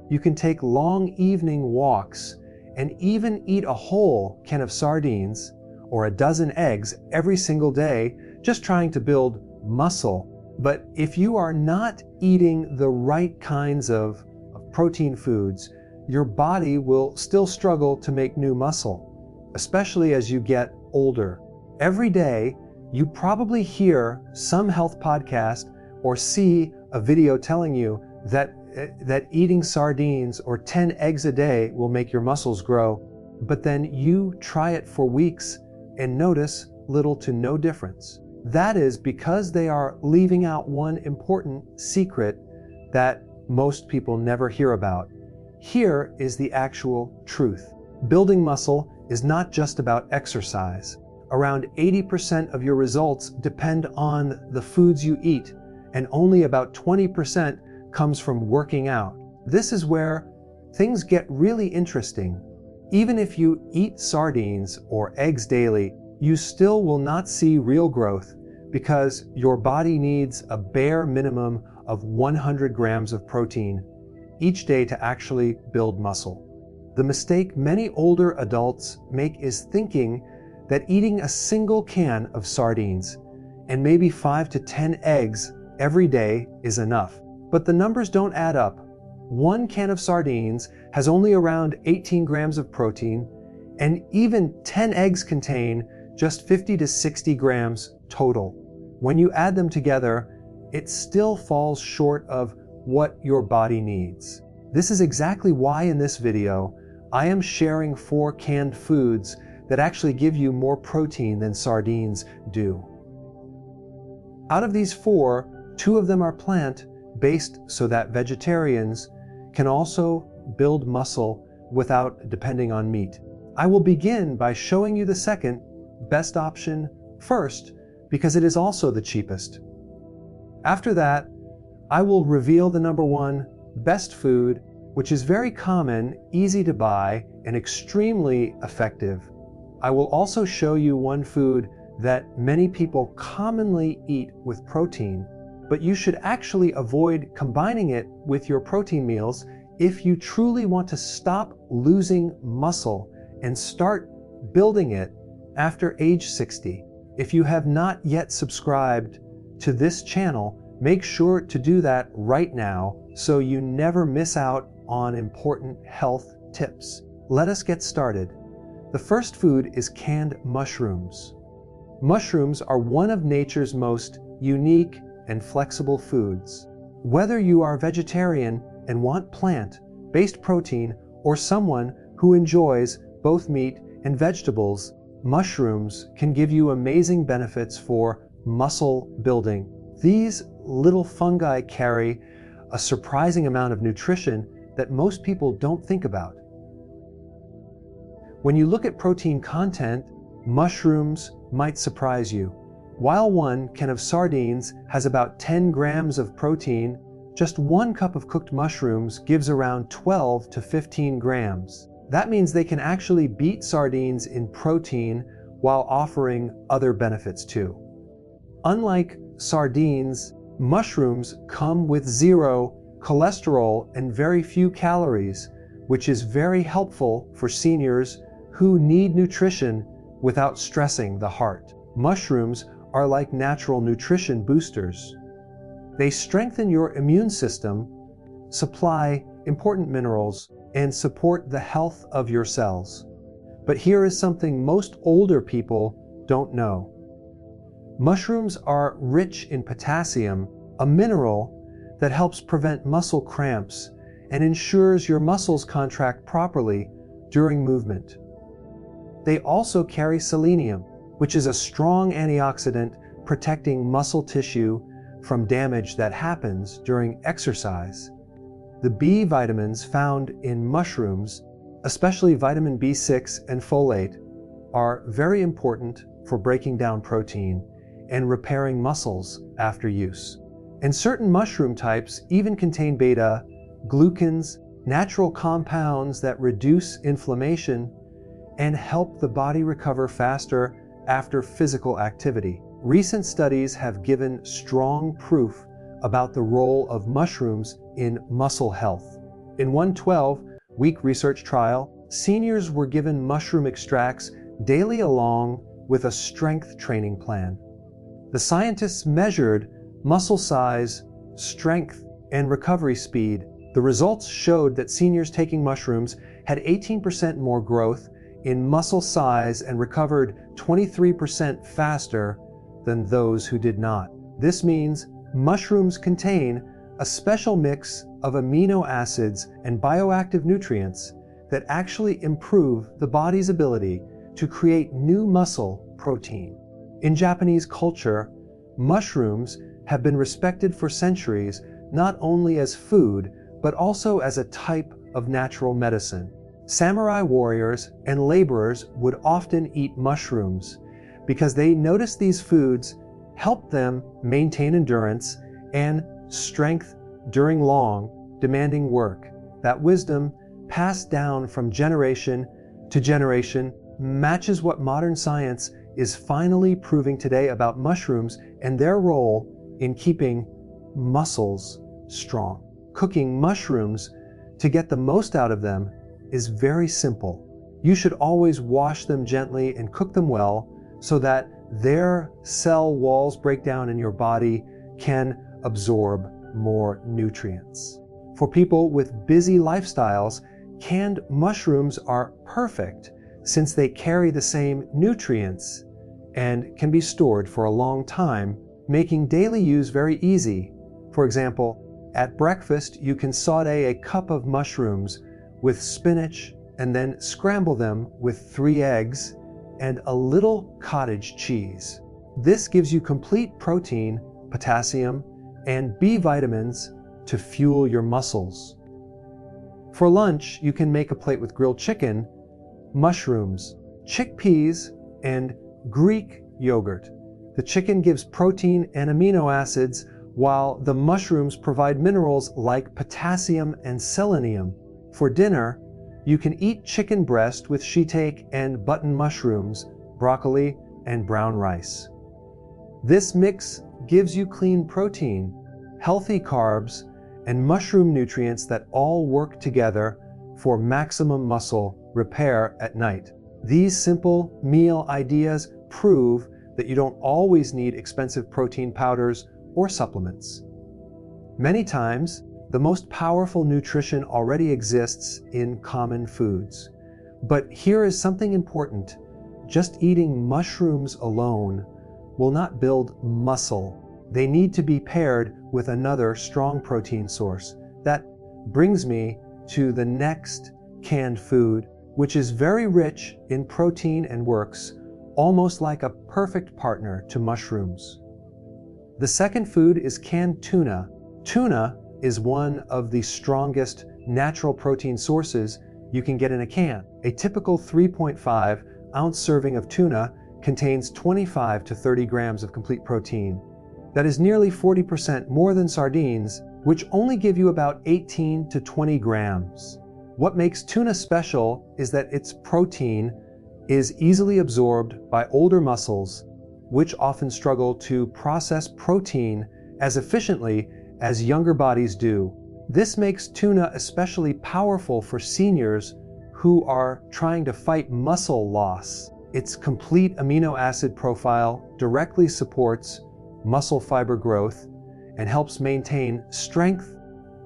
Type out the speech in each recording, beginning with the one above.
You can take long evening walks and even eat a whole can of sardines or a dozen eggs every single day, just trying to build muscle. But if you are not eating the right kinds of protein foods, your body will still struggle to make new muscle, especially as you get older. Every day, you probably hear some health podcast or see a video telling you that eating sardines or 10 eggs a day will make your muscles grow, but then you try it for weeks and notice little to no difference. That is because they are leaving out one important secret that most people never hear about. Here is the actual truth. Building muscle is not just about exercise. Around 80% of your results depend on the foods you eat, and only about 20% comes from working out. This is where things get really interesting. Even if you eat sardines or eggs daily, you still will not see real growth because your body needs a bare minimum of 100 grams of protein each day to actually build muscle. The mistake many older adults make is thinking that eating a single can of sardines and maybe 5 to 10 eggs every day is enough. But the numbers don't add up. One can of sardines has only around 18 grams of protein, and even 10 eggs contain just 50 to 60 grams total. When you add them together, it still falls short of what your body needs. This is exactly why in this video, I am sharing 4 canned foods that actually give you more protein than sardines do. Out of these 4, 2 of them are plant-based so that vegetarians can also build muscle without depending on meat. I will begin by showing you the second best option first because it is also the cheapest. After that, I will reveal the number 1 best food, which is very common, easy to buy, and extremely effective. I will also show you one food that many people commonly eat with protein, but you should actually avoid combining it with your protein meals if you truly want to stop losing muscle and start building it after age 60. If you have not yet subscribed to this channel, make sure to do that right now so you never miss out on important health tips. Let us get started. The first food is canned mushrooms. Mushrooms are one of nature's most unique and flexible foods. Whether you are vegetarian and want plant-based protein or someone who enjoys both meat and vegetables, mushrooms can give you amazing benefits for muscle building. These little fungi carry a surprising amount of nutrition that most people don't think about. When you look at protein content, mushrooms might surprise you. While one can of sardines has about 10 grams of protein, just 1 cup of cooked mushrooms gives around 12 to 15 grams. That means they can actually beat sardines in protein while offering other benefits too. Unlike sardines, mushrooms come with 0 cholesterol and very few calories, which is very helpful for seniors who need nutrition without stressing the heart. Mushrooms are like natural nutrition boosters. They strengthen your immune system, supply important minerals, and support the health of your cells. But here is something most older people don't know. Mushrooms are rich in potassium, a mineral that helps prevent muscle cramps and ensures your muscles contract properly during movement. They also carry selenium, which is a strong antioxidant protecting muscle tissue from damage that happens during exercise. The B vitamins found in mushrooms, especially vitamin B6 and folate, are very important for breaking down protein and repairing muscles after use. And certain mushroom types even contain beta-glucans, natural compounds that reduce inflammation and help the body recover faster after physical activity. Recent studies have given strong proof about the role of mushrooms in muscle health. In one 12-week research trial, seniors were given mushroom extracts daily along with a strength training plan. The scientists measured muscle size, strength, and recovery speed. The results showed that seniors taking mushrooms had 18% more growth in muscle size and recovered 23% faster than those who did not. This means mushrooms contain a special mix of amino acids and bioactive nutrients that actually improve the body's ability to create new muscle protein. In Japanese culture, mushrooms have been respected for centuries not only as food, but also as a type of natural medicine. Samurai warriors and laborers would often eat mushrooms because they noticed these foods helped them maintain endurance and strength during long, demanding work. That wisdom, passed down from generation to generation, matches what modern science is finally proving today about mushrooms and their role in keeping muscles strong. Cooking mushrooms to get the most out of them is very simple. You should always wash them gently and cook them well so that their cell walls break down and your body can absorb more nutrients. For people with busy lifestyles, canned mushrooms are perfect since they carry the same nutrients and can be stored for a long time, making daily use very easy. For example, at breakfast, you can saute a cup of mushrooms with spinach and then scramble them with 3 eggs and a little cottage cheese. This gives you complete protein, potassium, and B vitamins to fuel your muscles. For lunch, you can make a plate with grilled chicken, mushrooms, chickpeas, and Greek yogurt. The chicken gives protein and amino acids, while the mushrooms provide minerals like potassium and selenium. For dinner, you can eat chicken breast with shiitake and button mushrooms, broccoli, and brown rice. This mix gives you clean protein, healthy carbs, and mushroom nutrients that all work together for maximum muscle repair at night. These simple meal ideas prove that you don't always need expensive protein powders or supplements. Many times, the most powerful nutrition already exists in common foods. But here is something important. Just eating mushrooms alone will not build muscle. They need to be paired with another strong protein source. That brings me to the next canned food, which is very rich in protein and works almost like a perfect partner to mushrooms. The second food is canned tuna. Tuna is one of the strongest natural protein sources you can get in a can. A typical 3.5-ounce serving of tuna contains 25 to 30 grams of complete protein. That is nearly 40% more than sardines, which only give you about 18 to 20 grams. What makes tuna special is that its protein is easily absorbed by older muscles, which often struggle to process protein as efficiently as younger bodies do. This makes tuna especially powerful for seniors who are trying to fight muscle loss. Its complete amino acid profile directly supports muscle fiber growth and helps maintain strength,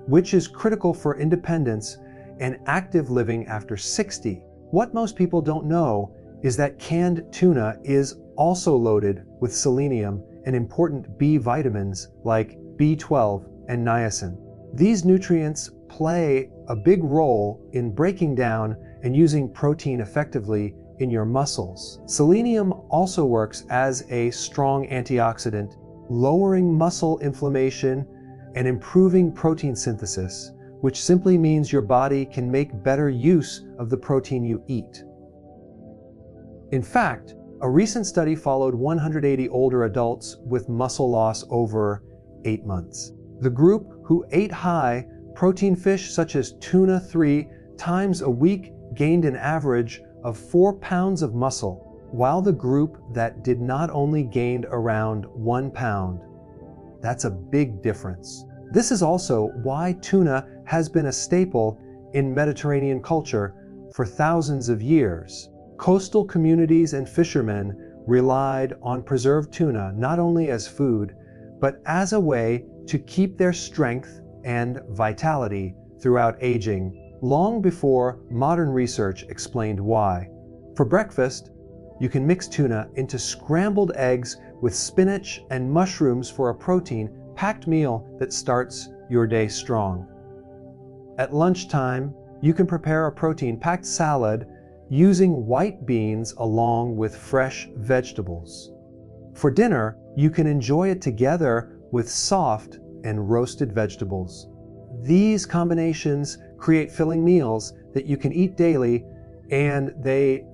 which is critical for independence and active living after 60. What most people don't know is that canned tuna is also loaded with selenium and important B vitamins like B12 and niacin. These nutrients play a big role in breaking down and using protein effectively in your muscles. Selenium also works as a strong antioxidant, lowering muscle inflammation and improving protein synthesis, which simply means your body can make better use of the protein you eat. In fact, a recent study followed 180 older adults with muscle loss over 8 months. The group who ate high protein fish such as tuna 3 times a week gained an average of 4 pounds of muscle, while the group that did not only gained around 1 pound. That's a big difference. This is also why tuna has been a staple in Mediterranean culture for thousands of years. Coastal communities and fishermen relied on preserved tuna not only as food, but as a way to keep their strength and vitality throughout aging, long before modern research explained why. For breakfast, you can mix tuna into scrambled eggs with spinach and mushrooms for a protein-packed meal that starts your day strong. At lunchtime, you can prepare a protein-packed salad using white beans along with fresh vegetables. For dinner, you can enjoy it together with soft and roasted vegetables. These combinations create filling meals that you can eat daily, and they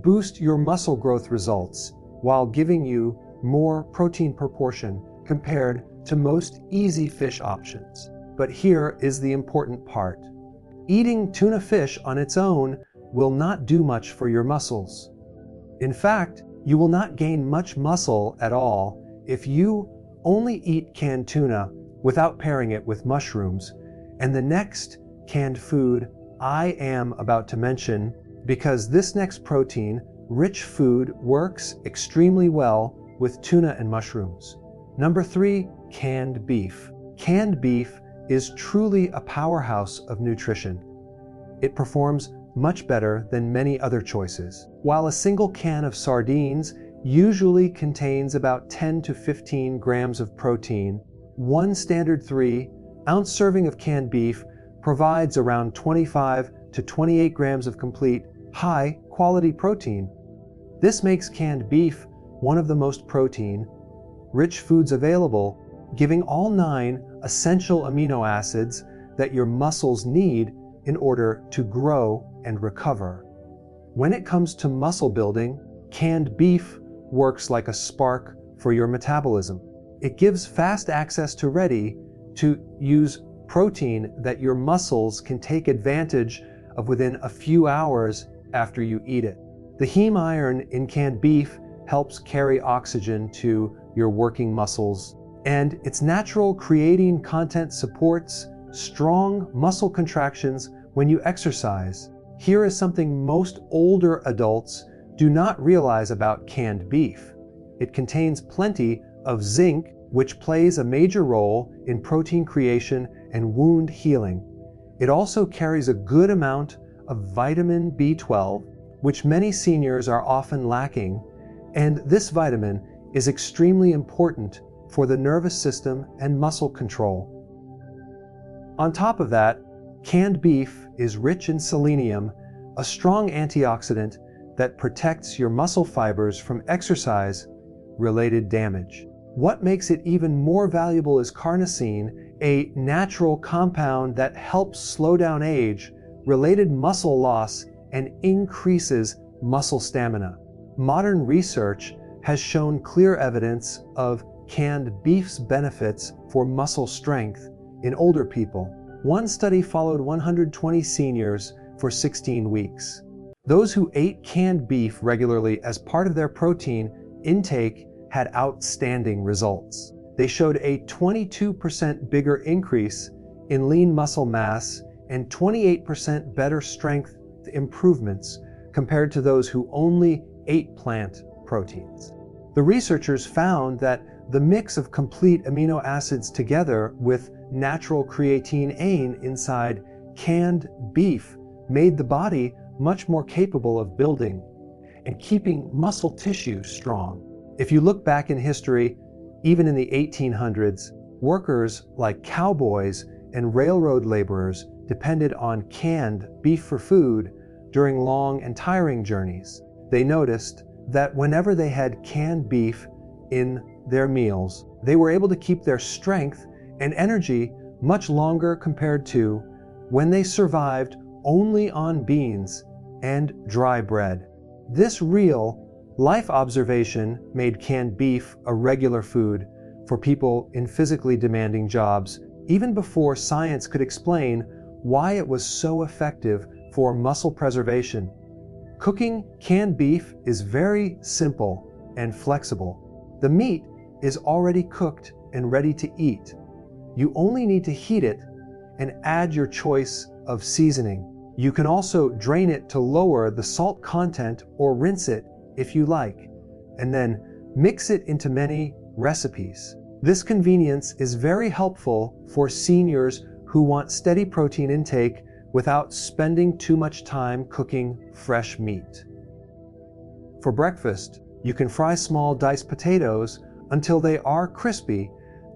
boost your muscle growth results while giving you more protein per portion compared to most easy fish options. But here is the important part. Eating tuna fish on its own will not do much for your muscles. In fact, you will not gain much muscle at all if you only eat canned tuna without pairing it with mushrooms and the next canned food I am about to mention, because this next protein-rich food works extremely well with tuna and mushrooms. Number 3, canned beef. Canned beef is truly a powerhouse of nutrition. It performs much better than many other choices. While a single can of sardines usually contains about 10 to 15 grams of protein, one standard 3-ounce serving of canned beef provides around 25 to 28 grams of complete, high-quality protein. This makes canned beef one of the most protein-rich foods available, giving all 9 essential amino acids that your muscles need in order to grow and recover. When it comes to muscle building, canned beef works like a spark for your metabolism. It gives fast access to ready-to-use protein that your muscles can take advantage of within a few hours after you eat it. The heme iron in canned beef helps carry oxygen to your working muscles, and its natural creatine content supports strong muscle contractions when you exercise. Here is something most older adults do not realize about canned beef. It contains plenty of zinc, which plays a major role in protein creation and wound healing. It also carries a good amount of vitamin B12, which many seniors are often lacking, and this vitamin is extremely important for the nervous system and muscle control. On top of that, canned beef is rich in selenium, a strong antioxidant that protects your muscle fibers from exercise-related damage. What makes it even more valuable is carnosine, a natural compound that helps slow down age-related muscle loss and increases muscle stamina. Modern research has shown clear evidence of canned beef's benefits for muscle strength in older people. One study followed 120 seniors for 16 weeks. Those who ate canned beef regularly as part of their protein intake had outstanding results. They showed a 22% bigger increase in lean muscle mass and 28% better strength improvements compared to those who only ate plant proteins. The researchers found that the mix of complete amino acids together with natural creatine inside canned beef made the body much more capable of building and keeping muscle tissue strong. If you look back in history, even in the 1800s, workers like cowboys and railroad laborers depended on canned beef for food during long and tiring journeys. They noticed that whenever they had canned beef in their meals, they were able to keep their strength and energy much longer compared to when they survived only on beans and dry bread. This real-life observation made canned beef a regular food for people in physically demanding jobs, even before science could explain why it was so effective for muscle preservation. Cooking canned beef is very simple and flexible. The meat is already cooked and ready to eat. You only need to heat it and add your choice of seasoning. You can also drain it to lower the salt content or rinse it if you like, and then mix it into many recipes. This convenience is very helpful for seniors who want steady protein intake without spending too much time cooking fresh meat. For breakfast, you can fry small diced potatoes until they are crispy,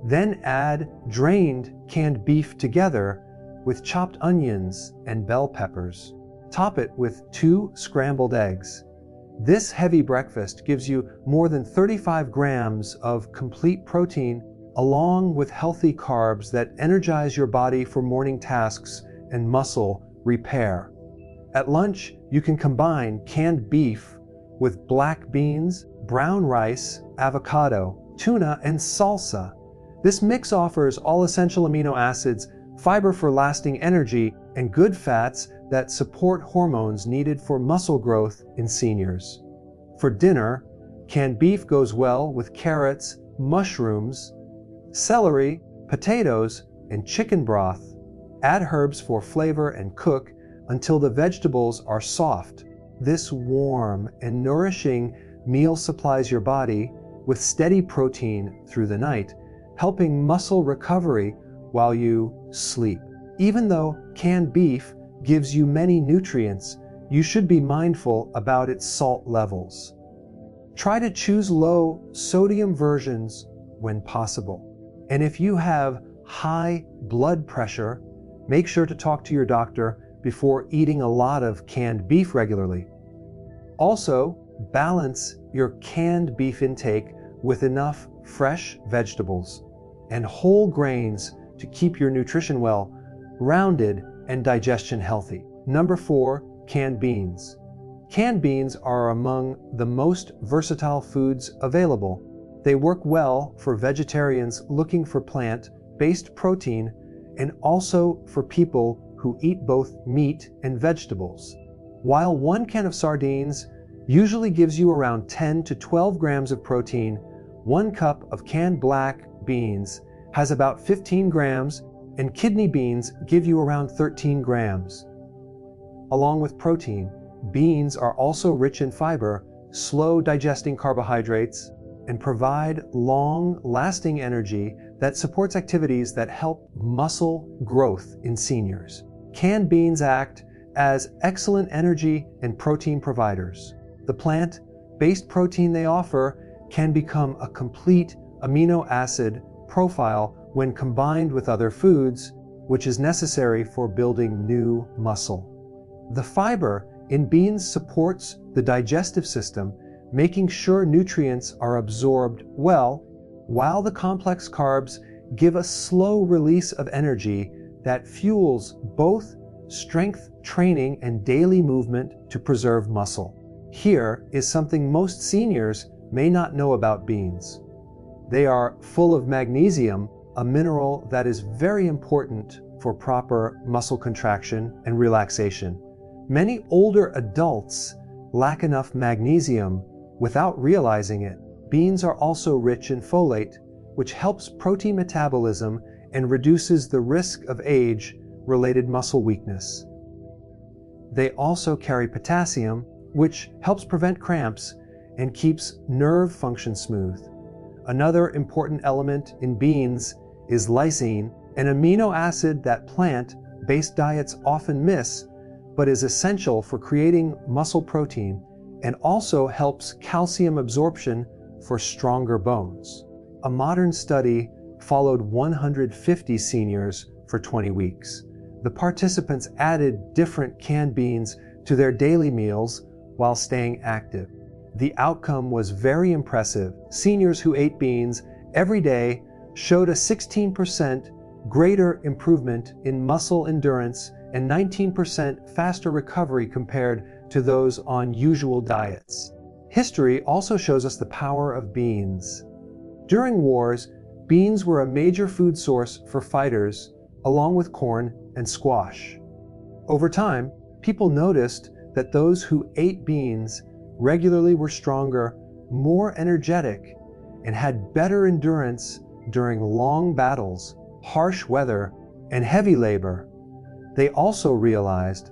then add drained canned beef together with chopped onions and bell peppers. Top it with 2 scrambled eggs. This heavy breakfast gives you more than 35 grams of complete protein along with healthy carbs that energize your body for morning tasks and muscle repair. At lunch, you can combine canned beef with black beans, brown rice, avocado, tuna, and salsa. This mix offers all essential amino acids, fiber for lasting energy, and good fats that support hormones needed for muscle growth in seniors. For dinner, canned beef goes well with carrots, mushrooms, celery, potatoes, and chicken broth. Add herbs for flavor and cook until the vegetables are soft. This warm and nourishing meal supplies your body with steady protein through the night, helping muscle recovery while you sleep. Even though canned beef gives you many nutrients, you should be mindful about its salt levels. Try to choose low sodium versions when possible. And if you have high blood pressure, make sure to talk to your doctor before eating a lot of canned beef regularly. Also, balance your canned beef intake with enough fresh vegetables and whole grains to keep your nutrition well, rounded, and digestion healthy. Number 4, canned beans. Canned beans are among the most versatile foods available. They work well for vegetarians looking for plant-based protein and also for people who eat both meat and vegetables. While 1 can of sardines usually gives you around 10 to 12 grams of protein, 1 cup of canned black beans has about 15 grams, and kidney beans give you around 13 grams. Along with protein, beans are also rich in fiber, slow digesting carbohydrates, and provide long-lasting energy that supports activities that help muscle growth in seniors. Canned beans act as excellent energy and protein providers. The plant-based protein they offer can become a complete amino acid profile when combined with other foods, which is necessary for building new muscle. The fiber in beans supports the digestive system, making sure nutrients are absorbed well, while the complex carbs give a slow release of energy that fuels both strength training and daily movement to preserve muscle. Here is something most seniors may not know about beans. They are full of magnesium, a mineral that is very important for proper muscle contraction and relaxation. Many older adults lack enough magnesium without realizing it. Beans are also rich in folate, which helps protein metabolism and reduces the risk of age-related muscle weakness. They also carry potassium, which helps prevent cramps and keeps nerve function smooth. Another important element in beans is lysine, an amino acid that plant-based diets often miss, but is essential for creating muscle protein and also helps calcium absorption for stronger bones. A modern study followed 150 seniors for 20 weeks. The participants added different canned beans to their daily meals while staying active. The outcome was very impressive. Seniors who ate beans every day showed a 16% greater improvement in muscle endurance and 19% faster recovery compared to those on usual diets. History also shows us the power of beans. During wars, beans were a major food source for fighters, along with corn and squash. Over time, people noticed that those who ate beans regularly were stronger, more energetic, and had better endurance during long battles, harsh weather, and heavy labor. They also realized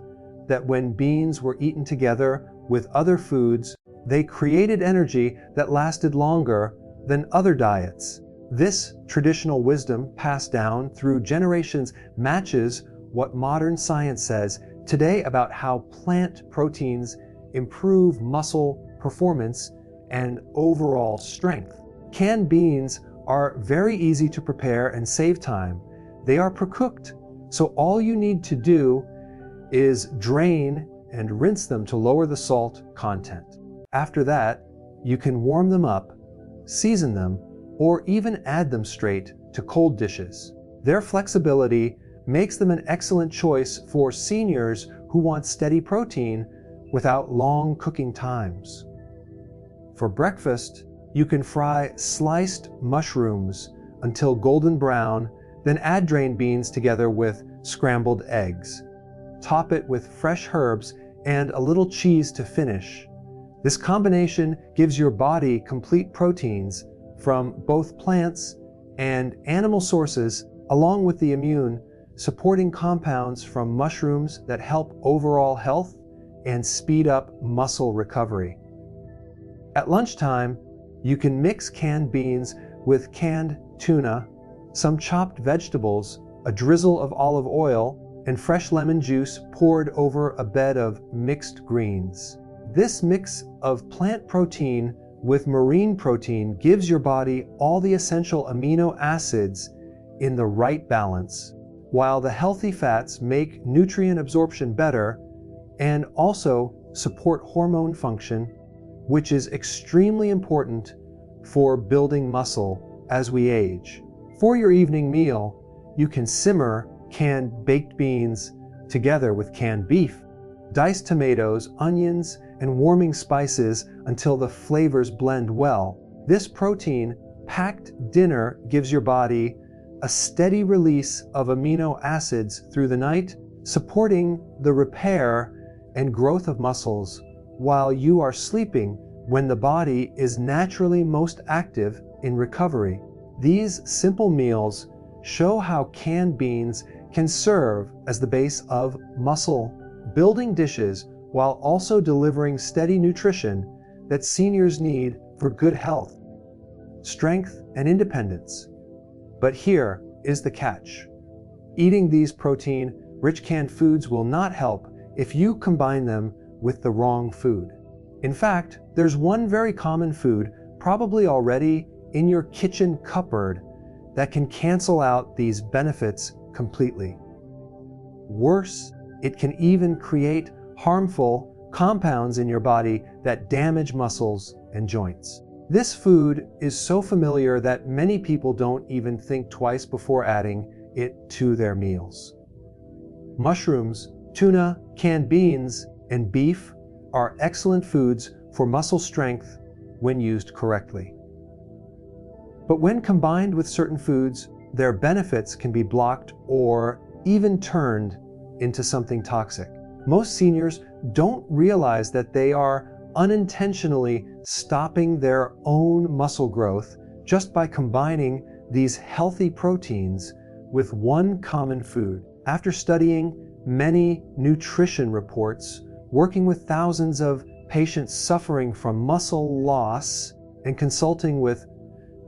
that when beans were eaten together with other foods, they created energy that lasted longer than other diets. This traditional wisdom passed down through generations matches what modern science says today about how plant proteins improve muscle performance and overall strength. Canned beans are very easy to prepare and save time. They are pre-cooked, so all you need to do is drain and rinse them to lower the salt content. After that, you can warm them up, season them, or even add them straight to cold dishes. Their flexibility makes them an excellent choice for seniors who want steady protein without long cooking times. For breakfast, you can fry sliced mushrooms until golden brown, then add drained beans together with scrambled eggs. Top it with fresh herbs and a little cheese to finish. This combination gives your body complete proteins from both plants and animal sources, along with the immune supporting compounds from mushrooms that help overall health and speed up muscle recovery. At lunchtime, you can mix canned beans with canned tuna, some chopped vegetables, a drizzle of olive oil, and fresh lemon juice poured over a bed of mixed greens. This mix of plant protein with marine protein gives your body all the essential amino acids in the right balance, while the healthy fats make nutrient absorption better and also support hormone function, which is extremely important for building muscle as we age. For your evening meal, you can simmer canned baked beans together with canned beef, diced tomatoes, onions, and warming spices until the flavors blend well. This protein-packed dinner gives your body a steady release of amino acids through the night, supporting the repair and growth of muscles while you are sleeping when the body is naturally most active in recovery. These simple meals show how canned beans can serve as the base of muscle-building dishes while also delivering steady nutrition that seniors need for good health, strength, and independence. But here is the catch. Eating these protein-rich canned foods will not help if you combine them with the wrong food. In fact, there's one very common food, probably already in your kitchen cupboard, that can cancel out these benefits completely. Worse, it can even create harmful compounds in your body that damage muscles and joints. This food is so familiar that many people don't even think twice before adding it to their meals. Mushrooms, tuna, canned beans, and beef are excellent foods for muscle strength when used correctly. But when combined with certain foods, their benefits can be blocked or even turned into something toxic. Most seniors don't realize that they are unintentionally stopping their own muscle growth just by combining these healthy proteins with one common food. After studying many nutrition reports, working with thousands of patients suffering from muscle loss, and consulting with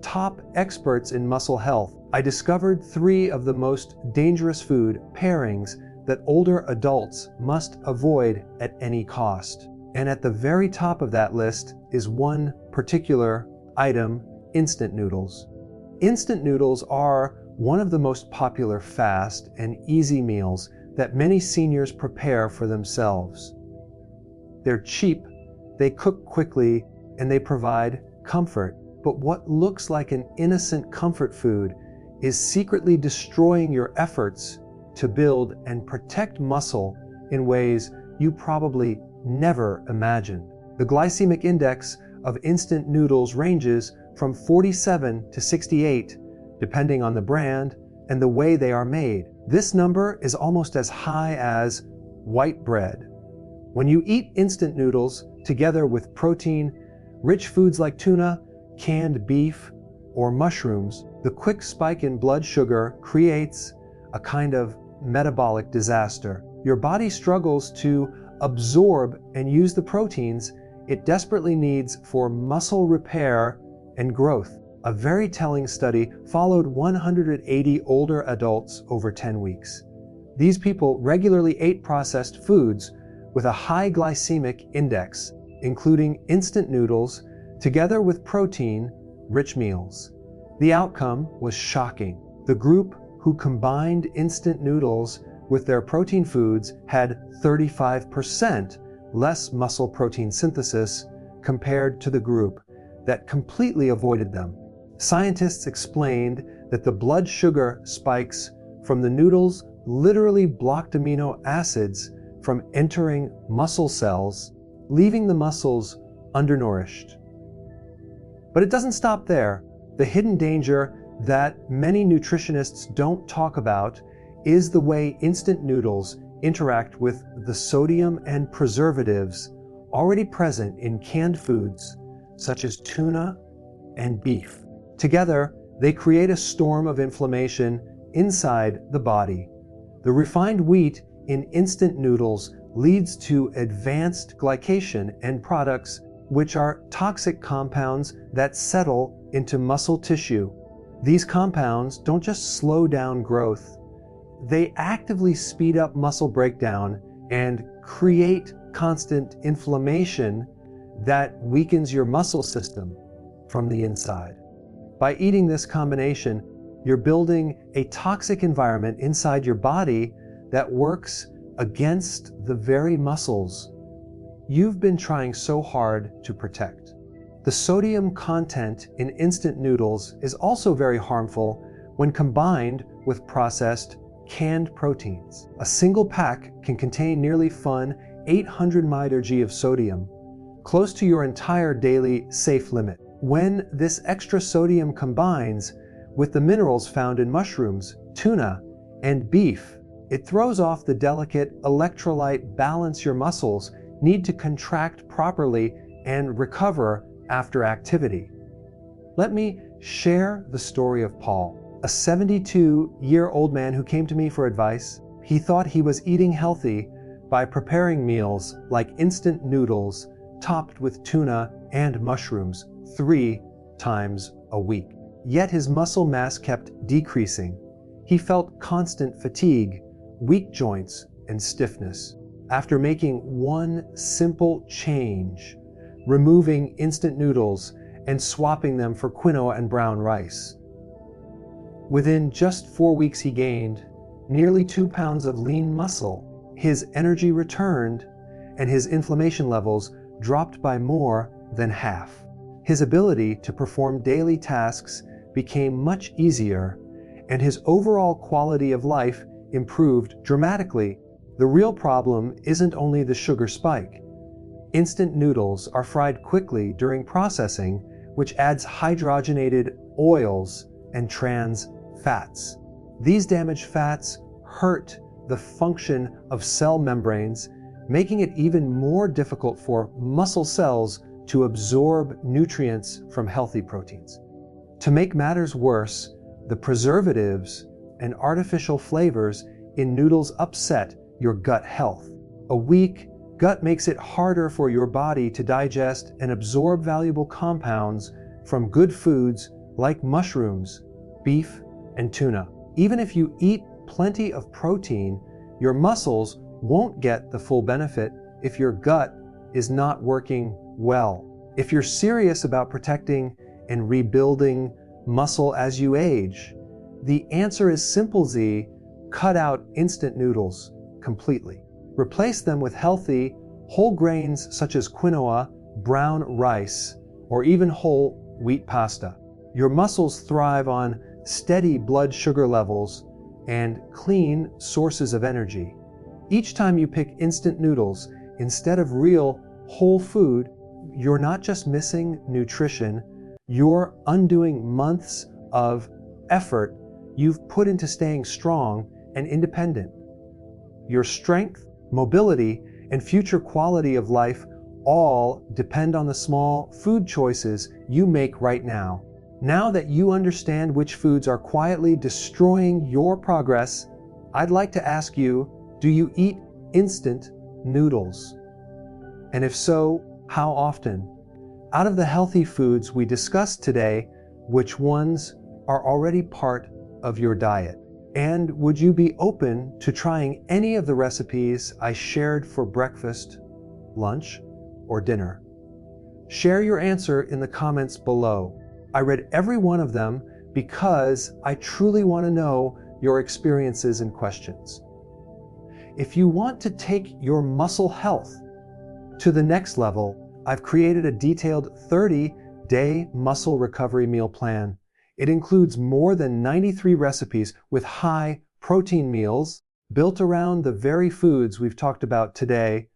top experts in muscle health, I discovered 3 of the most dangerous food pairings that older adults must avoid at any cost. And at the very top of that list is one particular item: instant noodles. Instant noodles are one of the most popular fast and easy meals that many seniors prepare for themselves. They're cheap, they cook quickly, and they provide comfort. But what looks like an innocent comfort food is secretly destroying your efforts to build and protect muscle in ways you probably never imagined. The glycemic index of instant noodles ranges from 47 to 68, depending on the brand and the way they are made. This number is almost as high as white bread. When you eat instant noodles together with protein-rich foods like tuna, canned beef, or mushrooms, the quick spike in blood sugar creates a kind of metabolic disaster. Your body struggles to absorb and use the proteins it desperately needs for muscle repair and growth. A very telling study followed 180 older adults over 10 weeks. These people regularly ate processed foods with a high glycemic index, including instant noodles, together with protein-rich meals. The outcome was shocking. The group who combined instant noodles with their protein foods had 35% less muscle protein synthesis compared to the group that completely avoided them. Scientists explained that the blood sugar spikes from the noodles literally blocked amino acids from entering muscle cells, leaving the muscles undernourished. But it doesn't stop there. The hidden danger that many nutritionists don't talk about is the way instant noodles interact with the sodium and preservatives already present in canned foods such as tuna and beef. Together, they create a storm of inflammation inside the body. The refined wheat in instant noodles leads to advanced glycation end products, which are toxic compounds that settle into muscle tissue. These compounds don't just slow down growth, they actively speed up muscle breakdown and create constant inflammation that weakens your muscle system from the inside. By eating this combination, you're building a toxic environment inside your body that works against the very muscles you've been trying so hard to protect. The sodium content in instant noodles is also very harmful when combined with processed canned proteins. A single pack can contain nearly 800 μg of sodium, close to your entire daily safe limit. When this extra sodium combines with the minerals found in mushrooms, tuna, and beef, it throws off the delicate electrolyte balance your muscles need to contract properly and recover after activity. Let me share the story of Paul, a 72-year-old man who came to me for advice. He thought he was eating healthy by preparing meals like instant noodles topped with tuna and mushrooms 3 times a week. Yet his muscle mass kept decreasing. He felt constant fatigue, weak joints, and stiffness. After making one simple change, removing instant noodles and swapping them for quinoa and brown rice, within just 4 weeks he gained nearly 2 pounds of lean muscle. His energy returned and his inflammation levels dropped by more than half. His ability to perform daily tasks became much easier, and his overall quality of life improved dramatically. The real problem isn't only the sugar spike. Instant noodles are fried quickly during processing, which adds hydrogenated oils and trans fats. These damaged fats hurt the function of cell membranes, making it even more difficult for muscle cells to absorb nutrients from healthy proteins. To make matters worse, the preservatives and artificial flavors in noodles upset your gut health. A weak gut makes it harder for your body to digest and absorb valuable compounds from good foods like mushrooms, beef, and tuna. Even if you eat plenty of protein, your muscles won't get the full benefit if your gut is not working well. If you're serious about protecting and rebuilding muscle as you age, the answer is simple, cut out instant noodles completely. Replace them with healthy, whole grains such as quinoa, brown rice, or even whole wheat pasta. Your muscles thrive on steady blood sugar levels and clean sources of energy. Each time you pick instant noodles instead of real whole food, you're not just missing nutrition, you're undoing months of effort you've put into staying strong and independent. Your strength, mobility, and future quality of life all depend on the small food choices you make right now. Now that you understand which foods are quietly destroying your progress I'd like to ask you, do you eat instant noodles? And if so, how often? Out of the healthy foods we discussed today, which ones are already part of your diet? And would you be open to trying any of the recipes I shared for breakfast, lunch, or dinner? Share your answer in the comments below. I read every one of them because I truly want to know your experiences and questions. If you want to take your muscle health to the next level, I've created a detailed 30-day muscle recovery meal plan. It includes more than 93 recipes with high protein meals built around the very foods we've talked about today,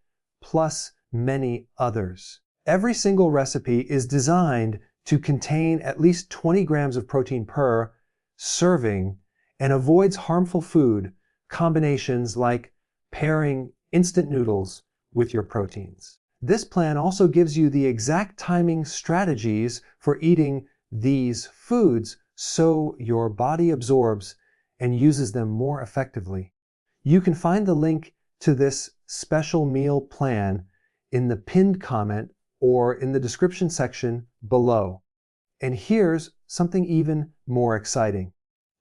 plus many others. Every single recipe is designed to contain at least 20 grams of protein per serving and avoids harmful food combinations like pairing instant noodles with your proteins. This plan also gives you the exact timing strategies for eating these foods so your body absorbs and uses them more effectively. You can find the link to this special meal plan in the pinned comment or in the description section below. And here's something even more exciting.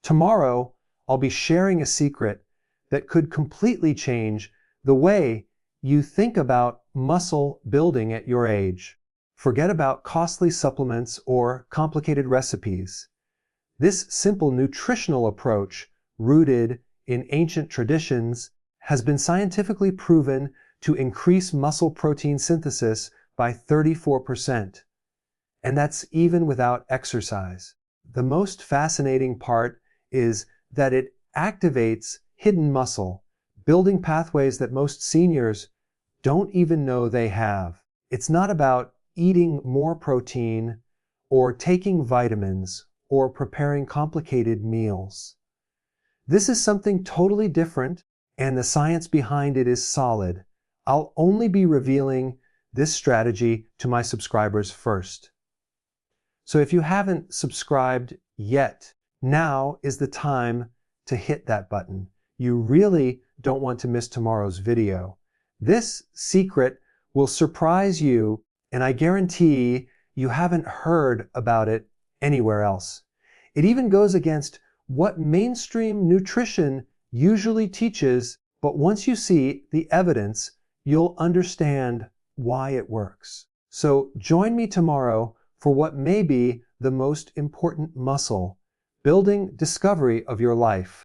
Tomorrow, I'll be sharing a secret that could completely change the way you think about muscle building at your age. Forget about costly supplements or complicated recipes. This simple nutritional approach, rooted in ancient traditions, has been scientifically proven to increase muscle protein synthesis by 34%. And that's even without exercise. The most fascinating part is that it activates hidden muscle, building pathways that most seniors don't even know they have. It's not about eating more protein or taking vitamins or preparing complicated meals. This is something totally different, and the science behind it is solid. I'll only be revealing this strategy to my subscribers first. So if you haven't subscribed yet, now is the time to hit that button. You really don't want to miss tomorrow's video. This secret will surprise you, and I guarantee you haven't heard about it anywhere else. It even goes against what mainstream nutrition usually teaches, but once you see the evidence, you'll understand why it works. So join me tomorrow for what may be the most important muscle building discovery of your life.